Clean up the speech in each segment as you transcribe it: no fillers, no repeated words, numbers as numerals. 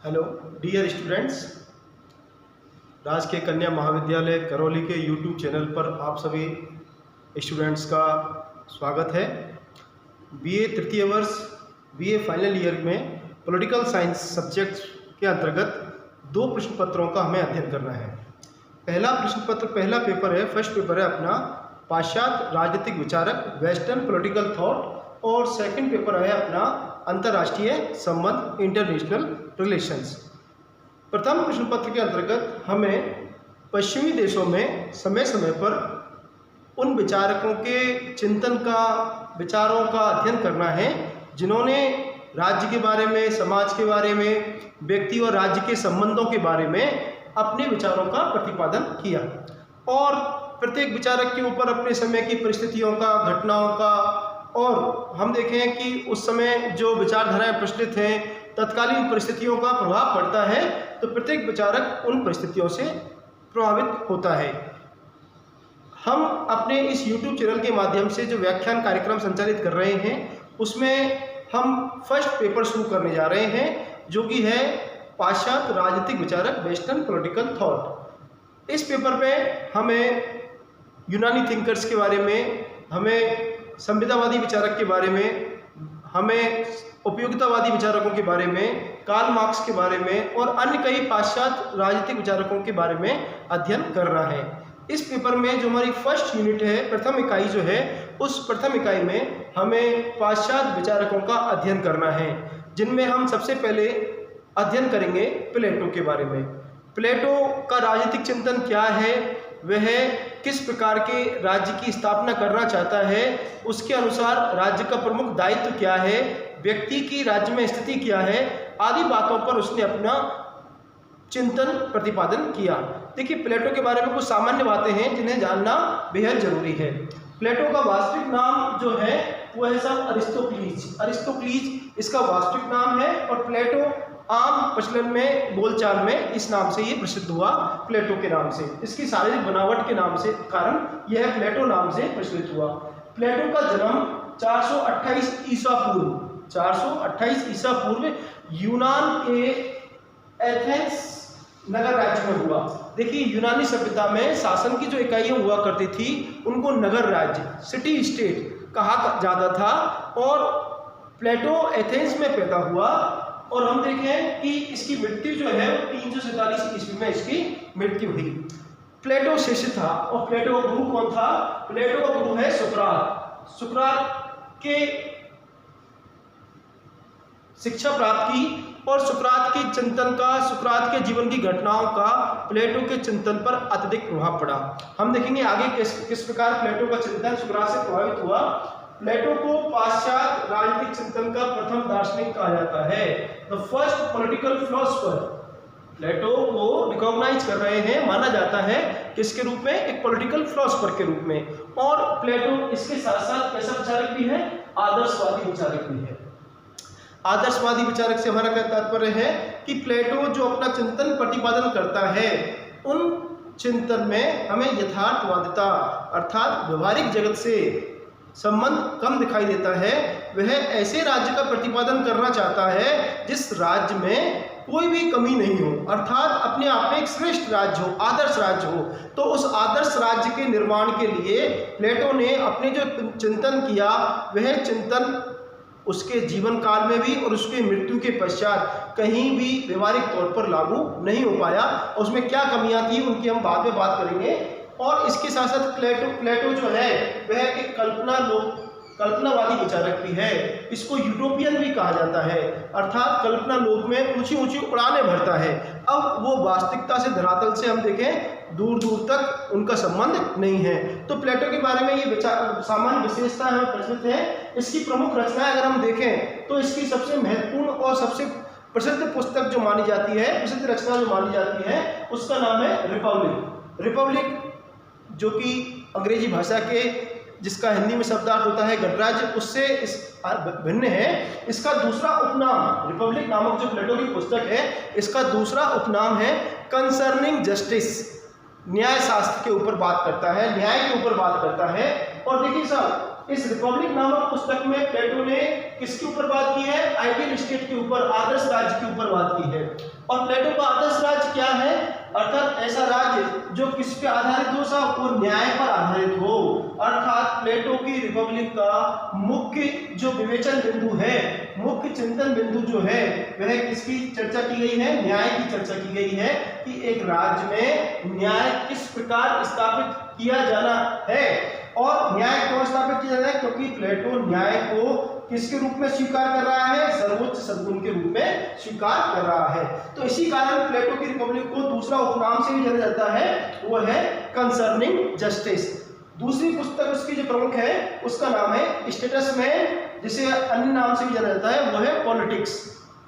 Hello dear students, राजकीय कन्या महाविद्यालय करौली के यूट्यूब चैनल पर आप सभी स्टूडेंट्स का स्वागत है। बीए तृतीय वर्ष बीए फाइनल ईयर में पॉलिटिकल साइंस सब्जेक्ट के अंतर्गत दो प्रश्न पत्रों का हमें अध्ययन करना है। पहला पेपर है, फर्स्ट पेपर है अपना पाश्चात्य राजनीतिक विचारक वेस्टर्न पॉलिटिकल थॉट, और सेकंड पेपर है अपना अंतर्राष्ट्रीय संबंध इंटरनेशनल रिलेशंस। प्रथम प्रश्न पत्र के अंतर्गत हमें पश्चिमी देशों में समय समय पर उन विचारकों के चिंतन का, विचारों का अध्ययन करना है जिन्होंने राज्य के बारे में, समाज के बारे में, व्यक्ति और राज्य के संबंधों के बारे में अपने विचारों का प्रतिपादन किया, और प्रत्येक विचारक के ऊपर अपने समय की परिस्थितियों का, घटनाओं का, और हम देखें कि उस समय जो विचारधाराएं प्रचलित हैं, तत्कालीन परिस्थितियों का प्रभाव पड़ता है, तो प्रत्येक विचारक उन परिस्थितियों से प्रभावित होता है। हम अपने इस YouTube चैनल के माध्यम से जो व्याख्यान कार्यक्रम संचालित कर रहे हैं उसमें हम फर्स्ट पेपर शुरू करने जा रहे हैं, जो कि है पाश्चात्य राजनीतिक विचारक वेस्टर्न पॉलिटिकल थॉट। इस पेपर में हमें यूनानी थिंकर्स के बारे में, हमें संविदावादी विचारक के बारे में, हमें उपयोगितावादी विचारकों के बारे में, कार्ल मार्क्स के बारे में और अन्य कई पाश्चात्य राजनीतिक विचारकों के बारे में अध्ययन करना है। इस पेपर में जो हमारी फर्स्ट यूनिट है, प्रथम इकाई जो है, उस प्रथम इकाई में हमें पाश्चात्य विचारकों का अध्ययन करना है, जिनमें हम सबसे पहले अध्ययन करेंगे प्लेटो के बारे में। प्लेटो का राजनीतिक चिंतन क्या है, वह किस प्रकार के राज्य की स्थापना करना चाहता है, उसके अनुसार राज्य का प्रमुख दायित्व क्या है, व्यक्ति की राज्य में स्थिति क्या है, आदि बातों पर उसने अपना चिंतन प्रतिपादन किया। देखिए, प्लेटो के बारे में कुछ सामान्य बातें हैं जिन्हें जानना बेहद जरूरी है। प्लेटो का वास्तविक नाम जो है वो है सब अरिस्टोक्लीज इसका वास्तविक नाम है, और प्लेटो आम प्रचलन में, बोलचाल में इस नाम से ये प्रसिद्ध हुआ, प्लेटो के नाम से। इसकी शारीरिक बनावट के नाम से कारण यह प्लेटो नाम से प्रचलित हुआ। प्लेटो का जन्म 428 ईसा पूर्व यूनान के एथेंस नगर राज्य में हुआ। देखिए, यूनानी सभ्यता में शासन की जो इकाइयां हुआ करती थी उनको नगर राज्य, सिटी स्टेट कहा जाता था, और प्लेटो एथेंस में पैदा हुआ। और हम देखें कि इसकी मृत्यु जो है 347 ईस्वी में इसकी मृत्यु हुई। प्लेटो शिष्य था, और प्लेटो का गुरु कौन था? प्लेटो का गुरु है सुकरात। सुकरात के शिक्षा प्राप्त की, और सुकरात के चिंतन का, सुकरात के जीवन की घटनाओं का प्लेटो के चिंतन पर अत्यधिक प्रभाव पड़ा। हम देखेंगे आगे किस प्रकार प्लेटो का चिंतन सुकरात से प्रभावित हुआ। प्लेटो को पाश्चात्य राजनीतिक चिंतन का प्रथम दार्शनिक कहा जाता है, द फर्स्ट पॉलिटिकल फिलोसोफर। प्लेटो को रिकॉग्नाइज कर रहे हैं, माना जाता है किसके रूप में? एक पॉलिटिकल फिलोसोफर के रूप में। और प्लेटो इसके साथ साथ कैसा विचारक भी है? आदर्शवादी विचारक भी है। आदर्शवादी विचारक से हमारा क्या तात्पर्य है कि प्लेटो जो अपना चिंतन प्रतिपादन करता है, उन चिंतन में हमें यथार्थवादिता अर्थात व्यवहारिक जगत से संबंध कम दिखाई देता है। वह ऐसे राज्य का प्रतिपादन करना चाहता है जिस राज्य में कोई भी कमी नहीं हो, अर्थात अपने आप में एक श्रेष्ठ राज्य हो, आदर्श राज्य हो। तो उस आदर्श राज्य के निर्माण के लिए प्लेटो ने अपने जो चिंतन किया, वह चिंतन उसके जीवन काल में भी और उसकी मृत्यु के पश्चात कहीं भी व्यवहारिक तौर पर लागू नहीं हो पाया। उसमें क्या कमियां थी उनकी हम बाद में बात करेंगे। और इसके साथ साथ प्लेटो जो है वह एक कल्पनावादी विचारक भी है। इसको यूटोपियन भी कहा जाता है, अर्थात कल्पना लोक में ऊंची ऊंची उड़ानें भरता है। अब वो वास्तविकता से, धरातल से हम देखें दूर दूर तक उनका संबंध नहीं है। तो प्लेटो के बारे में ये सामान्य विशेषता हमें प्रचलित है। इसकी प्रमुख रचनाएं अगर हम देखें तो इसकी सबसे महत्वपूर्ण और सबसे प्रसिद्ध पुस्तक जो मानी जाती है, प्रसिद्ध रचना जो मानी जाती है, उसका नाम है रिपब्लिक, जो कि अंग्रेजी भाषा के, जिसका हिंदी में शब्दार्थ होता है गणराज्य, उससे इस भिन्न है। इसका दूसरा उपनाम, रिपब्लिक नामक जो प्लेटो की पुस्तक है, इसका दूसरा उपनाम है कंसर्निंग जस्टिस। न्याय शास्त्र के ऊपर बात करता है, न्याय के ऊपर बात करता है। और देखिए साहब, इस रिपब्लिक नामक पुस्तक में प्लेटो ने किसके ऊपर बात की है? आइडियल स्टेट के ऊपर, आदर्श राज्य के ऊपर बात की है। और प्लेटो का आदर्श राज्य क्या है? अर्थात ऐसा राज्य जो किस पे आधारित हो साहब? वो न्याय पर आधारित हो। अर्थात प्लेटो की रिपब्लिक का मुख्य जो विवेचन बिंदु है, मुख्य चिंतन बिंदु जो है, वह किसकी चर्चा की गई है? न्याय की चर्चा की गई है कि एक राज्य में न्याय किस प्रकार स्थापित किया जाना है। और न्याय क्यों स्थापित किया जाना है? क्योंकि प्लेटो न्याय को किसके रूप में स्वीकार कर रहा है? सर्वोच्च सद्गुण के रूप में स्वीकार कर रहा है। तो इसी कारण प्लेटो की रिपब्लिक को दूसरा उपनाम से भी जाना जाता है, वो है कंसर्निंग जस्टिस। दूसरी पुस्तक उसकी जो प्रमुख है उसका नाम है स्टेटस में, जिसे अन्य नाम से भी जाना जाता है, वो है पॉलिटिक्स।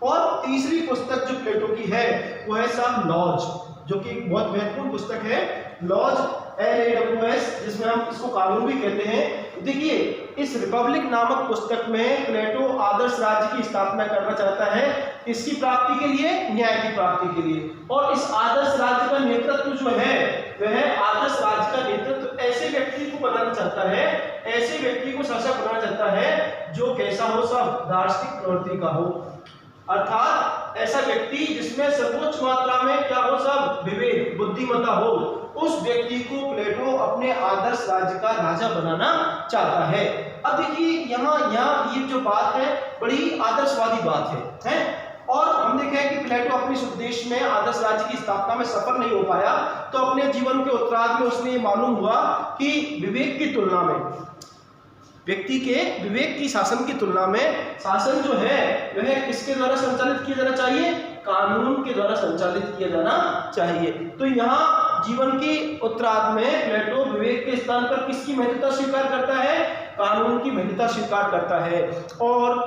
और तीसरी पुस्तक जो प्लेटो की है वो है साहब लॉज, जो कि एक बहुत महत्वपूर्ण पुस्तक है, लॉज LAWS, जिसमें हम इसको कानून भी कहते हैं। देखिए, इस रिपब्लिक नामक पुस्तक में प्लेटो आदर्श राज्य की स्थापना करना चाहता है, इसकी प्राप्ति के लिए, न्याय की प्राप्ति के लिए। और इस आदर्श राज्य का नेतृत्व जो है, वह आदर्श राज्य का नेतृत्व ऐसे व्यक्ति को बनाना चाहता है, ऐसे व्यक्ति को शासक बनाना चाहता है जो कैसा हो साहब? दार्शनिक प्रवृत्ति का हो। अर्थात ऐसा व्यक्ति जिसमें सर्वोच्च मात्रा में क्या हो साहब? विवेक, बुद्धिमत्ता हो। उस व्यक्ति को प्लेटो अपने आदर्श राज्य का राजा बनाना चाहता है। अब देखिए यहाँ ये जो बात है बड़ी आदर्शवादी बात है? और हम देखें कि प्लेटो अपने उपदेश में आदर्श राज्य की स्थापना में सफल नहीं हो पाया, तो अपने जीवन के उत्तरार्ध में उसने ये मालूम हुआ कि विवेक की तुलना में, व्यक्ति के विवेक की शासन की तुलना में शासन जो है वह किसके द्वारा संचालित किया जाना चाहिए? कानून के द्वारा संचालित किया जाना चाहिए। तो यहाँ जीवन के उत्तरार्ध में प्लेटो विवेक के स्थान पर किसकी महत्वता स्वीकार करता है? कानून की महत्वता स्वीकार करता है। और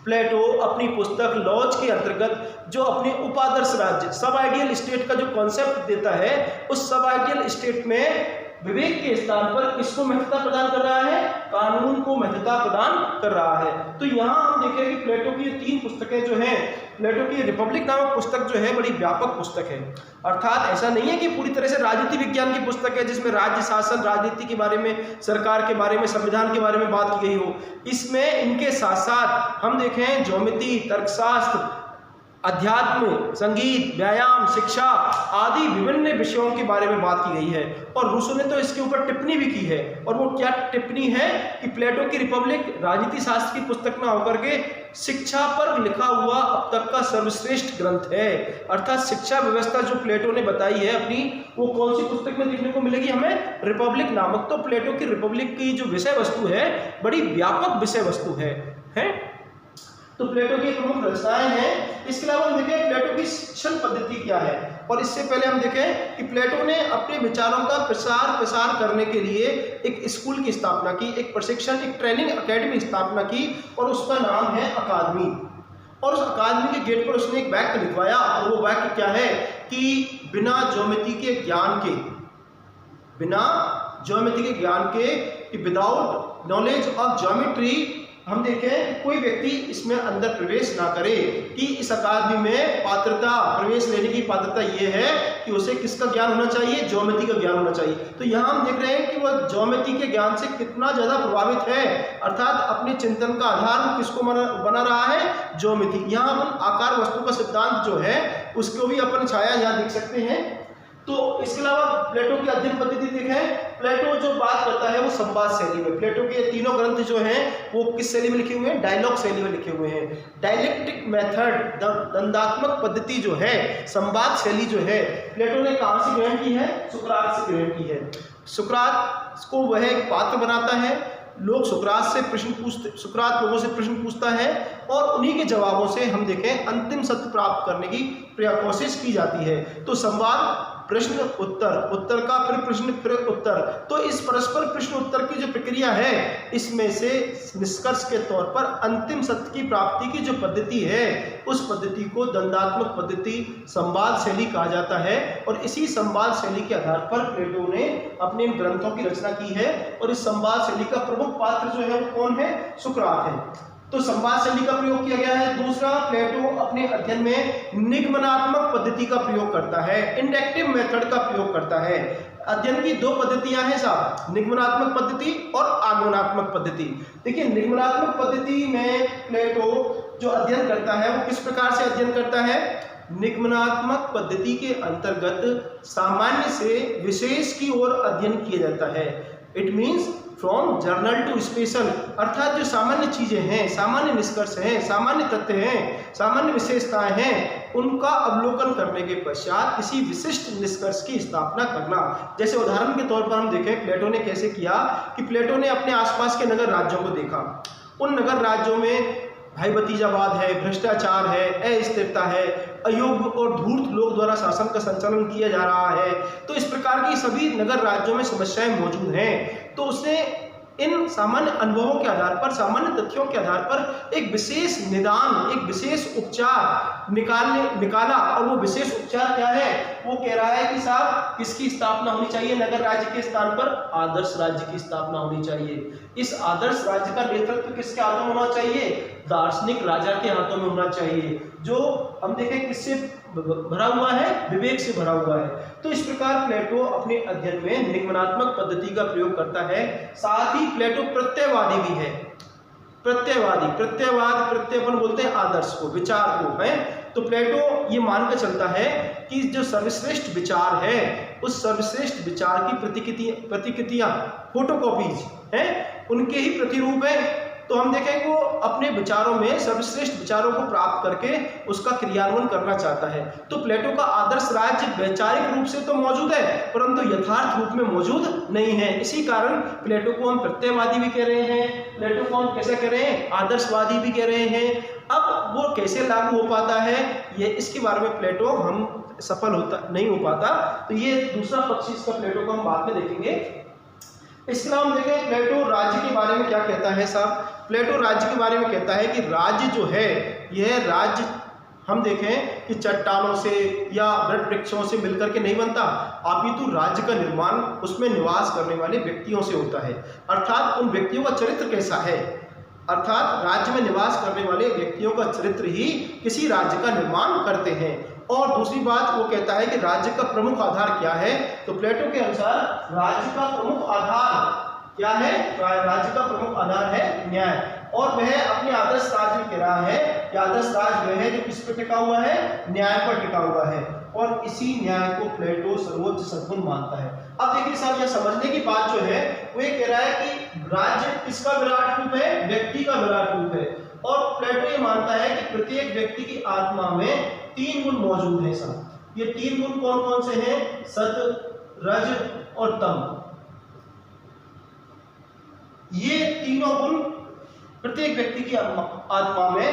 प्लेटो अपनी पुस्तक लॉज के अंतर्गत जो अपने उपादर्श राज्य, सब आइडियल स्टेट का जो कॉन्सेप्ट देता है, उस सब आइडियल स्टेट में विवेक के स्थान पर किसको महत्वता प्रदान कर रहा है? कानून को महत्वता प्रदान कर रहा है। तो यहाँ हम देखें कि प्लेटो की तीन पुस्तकें जो हैं, प्लेटो की रिपब्लिक नामक पुस्तक जो है बड़ी व्यापक पुस्तक है। अर्थात ऐसा नहीं है कि पूरी तरह से राजनीति विज्ञान की पुस्तक है जिसमें राज्य शासन, राजनीति के बारे में, सरकार के बारे में, संविधान के बारे में बात की गई हो। इसमें इनके साथ साथ हम देखें ज्योमिति, तर्कशास्त्र, अध्यात्म, संगीत, व्यायाम, शिक्षा आदि विभिन्न विषयों के बारे में बात की गई है। और रूसो ने तो इसके ऊपर टिप्पणी भी की है। और वो क्या टिप्पणी है कि प्लेटो की रिपब्लिक राजनीति शास्त्र की पुस्तक ना होकर के शिक्षा पर लिखा हुआ अब तक का सर्वश्रेष्ठ ग्रंथ है। अर्थात शिक्षा व्यवस्था जो प्लेटो ने बताई है अपनी, वो कौन सी पुस्तक में देखने को मिलेगी हमें? रिपब्लिक नामक। तो प्लेटो की रिपब्लिक की जो विषय वस्तु है बड़ी व्यापक विषय वस्तु है? तो प्लेटो की प्रमुख रचनाएं हैं। इसके अलावा हम देखें प्लेटो की शिक्षण पद्धति क्या है। और इससे पहले हम देखें कि प्लेटो ने अपने विचारों का प्रसार करने के लिए एक स्कूल की स्थापना की, एक प्रशिक्षण, एक ट्रेनिंग अकेडमी स्थापना की, और उसका नाम है अकादमी। और उस अकादमी के गेट पर उसने एक वाक्य लिखवाया, और वो वाक्य क्या है कि बिना ज्योमेट्री के ज्ञान के विदाउट नॉलेज ऑफ ज्योमेट्री, हम देखें कोई व्यक्ति इसमें अंदर प्रवेश ना करे। कि इस अकादमी में प्रवेश लेने की पात्रता ये है कि उसे किसका ज्ञान होना चाहिए? ज्योमेट्री का ज्ञान होना चाहिए। तो यहाँ हम देख रहे हैं कि वह ज्योमेट्री के ज्ञान से कितना ज़्यादा प्रभावित है। अर्थात अपने चिंतन का आधार वो किसको बना रहा है? ज्योमेट्री। यहाँ हम आकार वस्तु का सिद्धांत जो है उसको भी अपन छाया यहाँ देख सकते हैं। तो इसके अलावा प्लेटो की अध्ययन पद्धति देखें, प्लेटो जो बात करता है वो संवाद शैली में। प्लेटो के तीनों ग्रंथ जो हैं वो किस शैली में लिखे हुए हैं? डायलॉग शैली में लिखे हुए हैं। डायलेक्टिक मेथड, दंडात्मक पद्धति जो है, संवाद शैली जो है, प्लेटो ने कहाँ से ग्रहण की है? सुकरात से ग्रहण की है। सुकरात को वह एक पात्र बनाता है, लोग सुकरात लोगों से प्रश्न पूछता है, और उन्हीं के जवाबों से हम देखें अंतिम सत्य प्राप्त करने की कोशिश की जाती है। तो संवाद, प्रश्न उत्तर, उत्तर का फिर प्रश्न फिर उत्तर। तो इस परस्पर प्रश्न उत्तर की जो प्रक्रिया है, इसमें से निष्कर्ष के तौर पर अंतिम सत्य की प्राप्ति की जो पद्धति है, उस पद्धति को दंडात्मक पद्धति, संवाद शैली कहा जाता है। और इसी संवाद शैली के आधार पर प्लेटो ने अपने ग्रंथों की रचना की है। और इस संवाद शैली का प्रमुख पात्र जो है वो कौन है? सुकरात है। तो संवाद शैली का प्रयोग किया गया है। दूसरा, प्लेटो अपने अध्ययन में निगमनात्मक पद्धति का प्रयोग करता है, इंडक्टिव मेथड का प्रयोग करता है। अध्ययन की दो पद्धतियां हैं साहब, निगमनात्मक पद्धति और आगमनात्मक पद्धति। देखिए निगमनात्मक पद्धति में प्लेटो जो अध्ययन करता है वो किस प्रकार से अध्ययन करता है। निगमनात्मक पद्धति के अंतर्गत सामान्य से विशेष की ओर अध्ययन किया जाता है। It means from general to special, अर्थात जो सामान्य चीजें हैं, सामान्य निष्कर्ष हैं, सामान्य तथ्य हैं, सामान्य विशेषताएं हैं, उनका अवलोकन करने के पश्चात किसी विशिष्ट निष्कर्ष की स्थापना करना। जैसे उदाहरण के तौर पर हम देखें प्लेटो ने कैसे किया कि प्लेटो ने अपने आसपास के नगर राज्यों को देखा। उन नगर राज्यों में भाई भतीजावाद है, भ्रष्टाचार है, अस्थिरता है, अयोग्य और धूर्त लोग द्वारा शासन का संचालन किया जा रहा है। तो इस प्रकार की सभी नगर राज्यों में समस्याएं मौजूद हैं। तो उसने इन सामान्य अनुभवों के आधार पर, सामान्य तथ्यों के आधार पर एक विशेष निदान, एक विशेष उपचार निकाला। और वो विशेष उपचार क्या है, वो कह रहा है कि साहब किसकी स्थापना होनी चाहिए नगर राज्य के स्थान पर, आदर्श राज्य की स्थापना होनी चाहिए। इस आदर्श राज्य का नेतृत्व किसके हाथों में होना चाहिए, दार्शनिक राजा के हाथों में होना चाहिए, जो हम देखें किससे भरा हुआ है, विवेक से भरा हुआ है। तो इस प्रकार प्लेटो अपने अध्ययन में निगमनात्मक पद्धति का प्रयोग करता है। साथ ही प्लेटो प्रत्ययवादी भी है। प्रत्ययवाद, प्रत्ययपन बोलते हैं आदर्श को, विचार को, है। तो प्लेटो ये मानकर चलता है कि जो सर्वश्रेष्ठ विचार है, उस सर्वश्रेष्ठ विचार की प्रतिकृतियां फोटोकॉपीज हैं, उनके ही प्रतिरूप हैं। तो हम देखें वो अपने विचारों में सर्वश्रेष्ठ विचारों को प्राप्त करके उसका क्रियान्वयन करना चाहता है। तो प्लेटो का आदर्श राज्य वैचारिक रूप से तो मौजूद है, परंतु यथार्थ रूप में मौजूद नहीं है। इसी कारण प्लेटो को हम प्रत्ययवादी भी कह रहे हैं, प्लेटो को हम कैसे कह रहे हैं, आदर्शवादी भी कह रहे हैं। अब वो कैसे लागू हो पाता है, ये इसके बारे में प्लेटो हम सफल होता नहीं हो पाता। तो ये दूसरा पक्ष इसका प्लेटो को हम बाद में देखेंगे। इसके अलावा हम देखें प्लेटो राज्य के बारे में क्या कहता है साहब। प्लेटो राज्य के बारे में कहता है कि राज्य जो है, यह राज्य हम देखें कि चट्टानों से या वृक्ष वृक्षों से मिलकर के नहीं बनता, अपितु राज्य का निर्माण उसमें निवास करने वाले व्यक्तियों से होता है। अर्थात उन व्यक्तियों का चरित्र कैसा है, अर्थात राज्य में निवास करने वाले व्यक्तियों का चरित्र ही किसी राज्य का निर्माण करते हैं। और दूसरी बात वो कहता है कि राज्य का प्रमुख आधार क्या है। तो प्लेटो के अनुसार राज्य का प्रमुख आधार क्या है, राज्य का प्रमुख आधार है न्याय। और वह अपने आदर्श राज्य में कह रहा है कि आदर्श राज्य वह है जो किस पर टिका हुआ है, न्याय पर टिका हुआ है। और इसी न्याय को प्लेटो सर्वोच्च सद्गुण मानता है। अब देखिए साहब, यह समझने की बात जो है वो ये कह रहा है कि राज्य किसका विराट रूप है, व्यक्ति का विराट रूप है। और प्लेटो ये मानता है कि प्रत्येक व्यक्ति की आत्मा में 3 गुण मौजूद हैं साहब। ये 3 गुण कौन कौन से हैं, सत, रज और तम। ये तीनों गुण प्रत्येक व्यक्ति की आत्मा में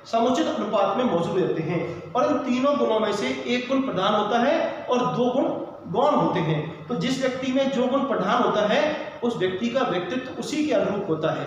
समुचित अनुपात में मौजूद रहते हैं। और इन तीनों गुणों में से एक गुण प्रधान होता है और 2 गुण गौण होते हैं। तो जिस व्यक्ति में जो गुण प्रधान होता है उस व्यक्ति का व्यक्तित्व उसी के अनुरूप होता है।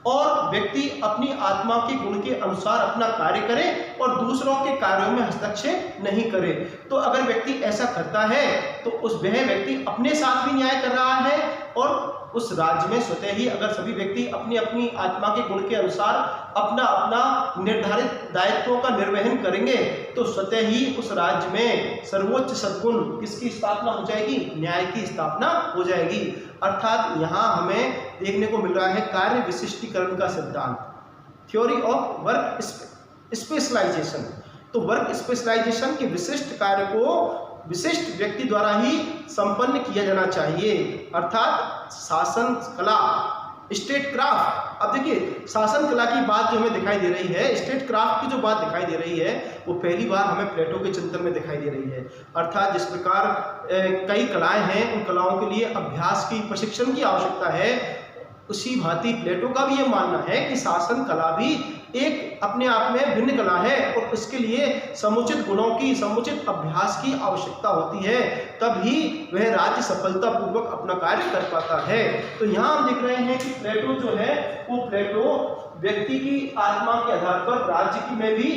और व्यक्ति अपनी आत्मा के गुण के अनुसार अपना कार्य करे और दूसरों के कार्यों में हस्तक्षेप नहीं करे। तो अगर व्यक्ति ऐसा करता है तो वह व्यक्ति अपने साथ भी न्याय कर रहा है, और उस राज्य में स्वतः ही अगर सभी व्यक्ति अपनी अपनी आत्मा के गुण के अनुसार अपना अपना निर्धारित दायित्वों का निर्वहन करेंगे तो स्वतः ही उस राज्य में सर्वोच्च सद्गुण किसकी स्थापना हो जाएगी, न्याय की स्थापना हो जाएगी। अर्थात यहाँ हमें देखने को मिल रहा है कार्य विशिष्टीकरण का सिद्धांत, थ्योरी ऑफ वर्क स्पेशलाइजेशन। तो वर्क स्पेशलाइजेशन के विशिष्ट कार्य को विशिष्ट व्यक्ति द्वारा ही संपन्न किया जाना चाहिए, अर्थात शासन कला, स्टेट क्राफ्ट। अब देखिए शासन कला की बात जो हमें दिखाई दे रही है, स्टेट क्राफ्ट की जो बात दिखाई दे रही है, वो पहली बार हमें प्लेटो के चिंतन में दिखाई दे रही है। अर्थात जिस प्रकार कई कलाएं हैं, उन कलाओं के लिए अभ्यास की, प्रशिक्षण की आवश्यकता है, उसी भांति प्लेटो का भी ये मानना है कि शासन कला भी एक अपने आप में भिन्न कला है और इसके लिए समुचित गुणों की, समुचित अभ्यास की आवश्यकता होती है, तभी वह राज्य सफलतापूर्वक अपना कार्य कर पाता है। तो यहाँ हम देख रहे हैं कि प्लेटो जो है वो प्लेटो व्यक्ति की आत्मा के आधार पर राज्य की में भी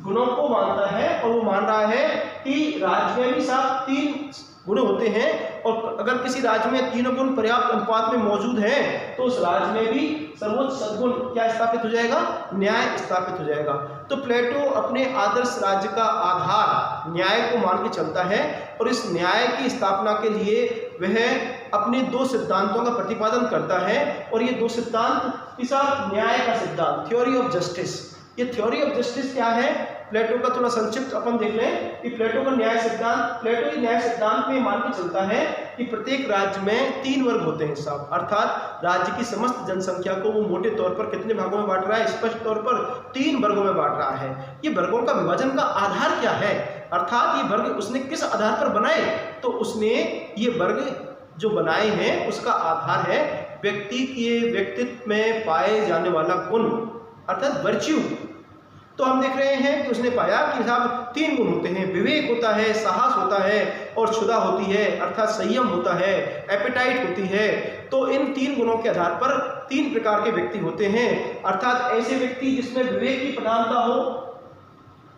गुणों को मानता है, और वो मान रहा है कि राज्य में भी साथ 3 गुण होते हैं और अगर किसी राज्य में तीनों गुण पर्याप्त अनुपात में मौजूद हैं तो उस राज्य में भी सर्वोच्च सद्गुण क्या स्थापित हो जाएगा, न्याय स्थापित हो जाएगा। तो प्लेटो अपने आदर्श राज्य का आधार न्याय को मान के चलता है और इस न्याय की स्थापना के लिए वह अपने दो सिद्धांतों का प्रतिपादन करता है। और ये दो सिद्धांत किसा, न्याय का सिद्धांत, थ्योरी ऑफ जस्टिस। ये थ्योरी ऑफ जस्टिस क्या है, प्लेटो का थोड़ा संक्षिप्त अपन देख लें कि प्लेटो का न्याय सिद्धांत, प्लेटो के न्याय सिद्धांत में मान के चलता है कि प्रत्येक राज्य में 3 वर्ग होते हैं साहब, अर्थात राज्य की समस्त जनसंख्या को वो मोटे तौर पर कितने भागों में बांट रहा है, स्पष्ट तौर पर 3 वर्गों में बांट रहा है। ये वर्गों का विभाजन का आधार क्या है, अर्थात ये वर्ग उसने किस आधार पर बनाए, तो उसने ये वर्ग जो बनाए हैं उसका आधार है व्यक्ति के व्यक्तित्व में पाए जाने वाला गुण, अर्थात वर्च्यू। तो हम देख रहे हैं कि उसने पाया कि साहब 3 गुण होते हैं, विवेक होता है, साहस होता है और क्षुधा होती है, अर्थात संयम होता है, एपेटाइट होती है। तो इन 3 गुणों के आधार पर 3 प्रकार के व्यक्ति होते हैं, अर्थात ऐसे व्यक्ति जिसमें विवेक की प्रधानता हो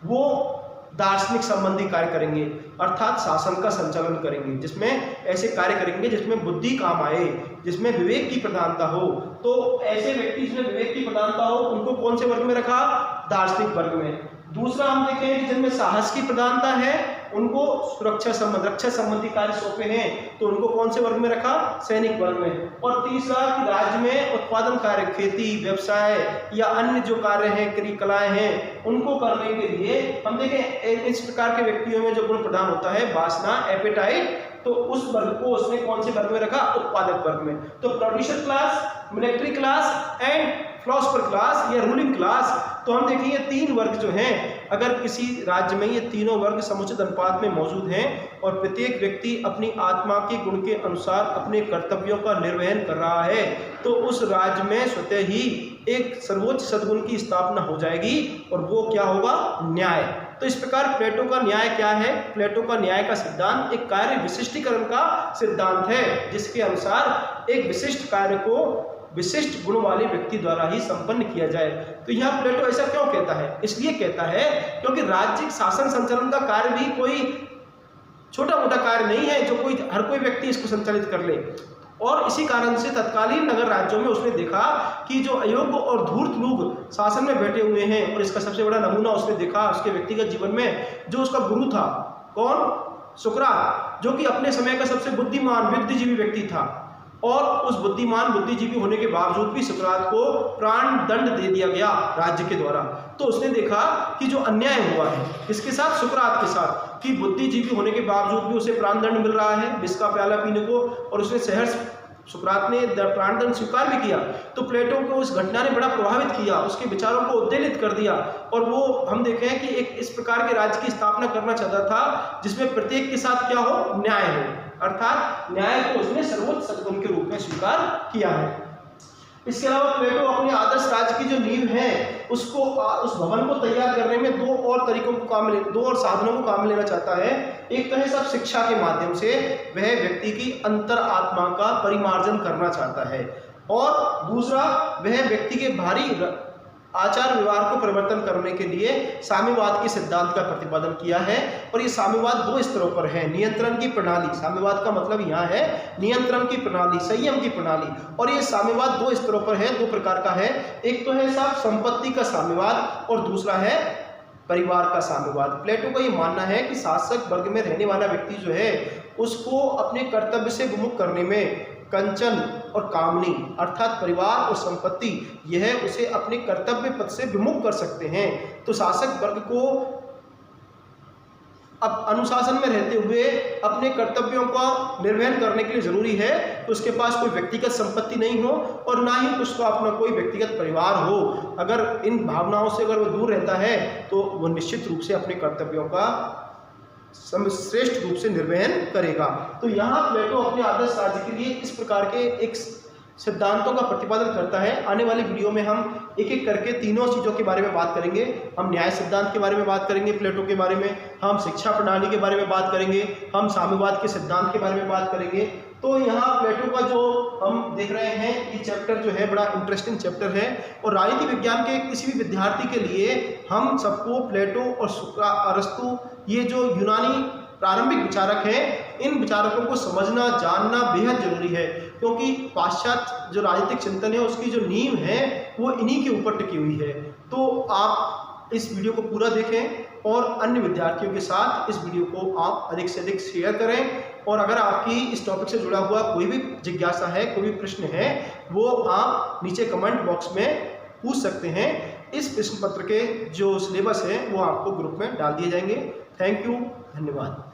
वो दार्शनिक संबंधी कार्य करेंगे, अर्थात शासन का संचालन करेंगे, जिसमें ऐसे कार्य करेंगे जिसमें बुद्धि काम आए, जिसमें विवेक की प्रधानता हो। तो ऐसे व्यक्ति जिसमें विवेक की प्रधानता हो उनको कौन से वर्ग में रखा, दार्शनिक वर्ग में। दूसरा हम देखें कि जिनमें साहस की प्रधानता है उनको सुरक्षा संबंध, रक्षा संबंधी कार्य सौंपे हैं तो उनको कौन से वर्ग में रखा, सैनिक वर्ग में। और तीसरा कि राज्य में उत्पादन कार्य, खेती, व्यवसाय या अन्य जो कार्य हैं, क्रियाकलाएं हैं, उनको करने के लिए हम देखें इस प्रकार के व्यक्तियों में जो गुण प्रधान होता है वासना, एपेटाइट, तो उस वर्ग को उसने कौन से वर्ग में रखा, उत्पादक वर्ग में। तो producer class, military class and philosopher class या रूलिंग क्लास। तो हम देखें ये 3 वर्ग जो हैं, अगर किसी राज्य में ये तीनों वर्ग समुचित अनुपात में मौजूद हैं और प्रत्येक व्यक्ति अपनी आत्मा के गुण के अनुसार अपने कर्तव्यों का निर्वहन कर रहा है तो उस राज्य में स्वतः ही एक सर्वोच्च सद्गुण की स्थापना हो जाएगी और वो क्या होगा, न्याय। तो इस प्रकार प्लेटो का न्याय क्या है, प्लेटो का न्याय का सिद्धांत एक कार्य विशिष्टीकरण का सिद्धांत है, जिसके अनुसार एक विशिष्ट कार्य को विशिष्ट गुण वाले व्यक्ति द्वारा ही संपन्न किया जाए। तो यहाँ प्लेटो ऐसा क्यों कहता है, इसलिए कहता है क्योंकि राज्य शासन संचालन का कार्य भी कोई छोटा मोटा कार्य नहीं है जो हर कोई व्यक्ति इसको संचालित कर ले। और इसी कारण से तत्कालीन नगर राज्यों में उसने देखा कि जो अयोग्य और धूर्त लोग शासन में बैठे हुए हैं, और इसका सबसे बड़ा नमूना उसने देखा उसके व्यक्तिगत जीवन में, जो उसका गुरु था, कौन, सुकरात, जो कि अपने समय का सबसे बुद्धिमान बुद्धिजीवी व्यक्ति था। और उस बुद्धिमान बुद्धिजीवी होने के बावजूद भी सुकरात को प्राण दंड दे दिया गया राज्य के द्वारा। तो उसने देखा कि जो अन्याय हुआ है इसके साथ, सुकरात के साथ, कि बुद्धिजीवी होने के बावजूद भी उसे प्राण दंड मिल रहा है विष का प्याला पीने को, और उसने सहर्ष सुकरात ने प्राण दंड स्वीकार भी किया। तो प्लेटो को उस घटना ने बड़ा प्रभावित किया, उसके विचारों को उद्वेलित कर दिया, और वो हम देखें कि एक इस प्रकार के राज्य की स्थापना करना चाहता था जिसमें प्रत्येक के साथ क्या हो, न्याय हो, अर्थात न्याय को उसने सर्वोच्च सद्गुण के रूप में स्वीकार किया है। इसके अलावा प्लेटो अपने आदर्श राज्य की जो नींव है उसको, उस भवन को तैयार करने में 2 और तरीकों को काम ले, 2 और साधनों को काम लेना चाहता है। एक तो है सब शिक्षा के माध्यम से वह व्यक्ति की अंतर आत्मा का परिमार्जन करना चाहता है, और दूसरा वह व्यक्ति के बाहरी आचार व्यवहार को परिवर्तन करने के लिए साम्यवाद के सिद्धांत का प्रतिपादन किया है। और ये साम्यवाद 2 स्तरों पर है, नियंत्रण की प्रणाली, साम्यवाद का मतलब यहाँ है नियंत्रण की प्रणाली, संयम की प्रणाली, और ये साम्यवाद 2 स्तरों पर है, 2 प्रकार का है। एक तो है साहब संपत्ति का साम्यवाद और दूसरा है परिवार का साम्यवाद। प्लेटो का ये मानना है कि शासक वर्ग में रहने वाला व्यक्ति जो है उसको अपने कर्तव्य से विमुख करने में कंचन और कामनी, अर्थात परिवार और संपत्ति, यह उसे अपने कर्तव्य पथ से विमुख कर सकते हैं। तो शासक वर्ग को अब अनुशासन में रहते हुए अपने कर्तव्यों का निर्वहन करने के लिए जरूरी है तो उसके पास कोई व्यक्तिगत संपत्ति नहीं हो और ना ही उसका अपना कोई व्यक्तिगत परिवार हो। अगर इन भावनाओं से अगर वो दूर रहता है तो वो निश्चित रूप से अपने कर्तव्यों का श्रेष्ठ रूप से निर्वहन करेगा। तो यहाँ प्लेटो अपने आदर्श राज्य के लिए इस प्रकार के एक सिद्धांतों का प्रतिपादन करता है। आने वाली वीडियो में हम एक एक करके तीनों चीज़ों के बारे में बात करेंगे। हम न्याय सिद्धांत के बारे में बात करेंगे, प्लेटो के बारे में, हम शिक्षा प्रणाली के बारे में बात करेंगे, हम साम्यवाद के सिद्धांत के बारे में बात करेंगे। तो यहाँ प्लेटो का जो हम देख रहे हैं ये चैप्टर जो है बड़ा इंटरेस्टिंग चैप्टर है, और राजनीति विज्ञान के किसी भी विद्यार्थी के लिए हम सबको प्लेटो और अरस्तु, ये जो यूनानी प्रारंभिक विचारक हैं, इन विचारकों को समझना जानना बेहद जरूरी है, क्योंकि पाश्चात्य जो राजनीतिक चिंतन है उसकी जो नींव है वो इन्हीं के ऊपर टिकी हुई है। तो आप इस वीडियो को पूरा देखें और अन्य विद्यार्थियों के साथ इस वीडियो को आप अधिक से अधिक शेयर करें। और अगर आपकी इस टॉपिक से जुड़ा हुआ कोई भी जिज्ञासा है, कोई भी प्रश्न है, वो आप नीचे कमेंट बॉक्स में पूछ सकते हैं। इस प्रश्न पत्र के जो सिलेबस है वो आपको ग्रुप में डाल दिए जाएंगे। थैंक यू, धन्यवाद।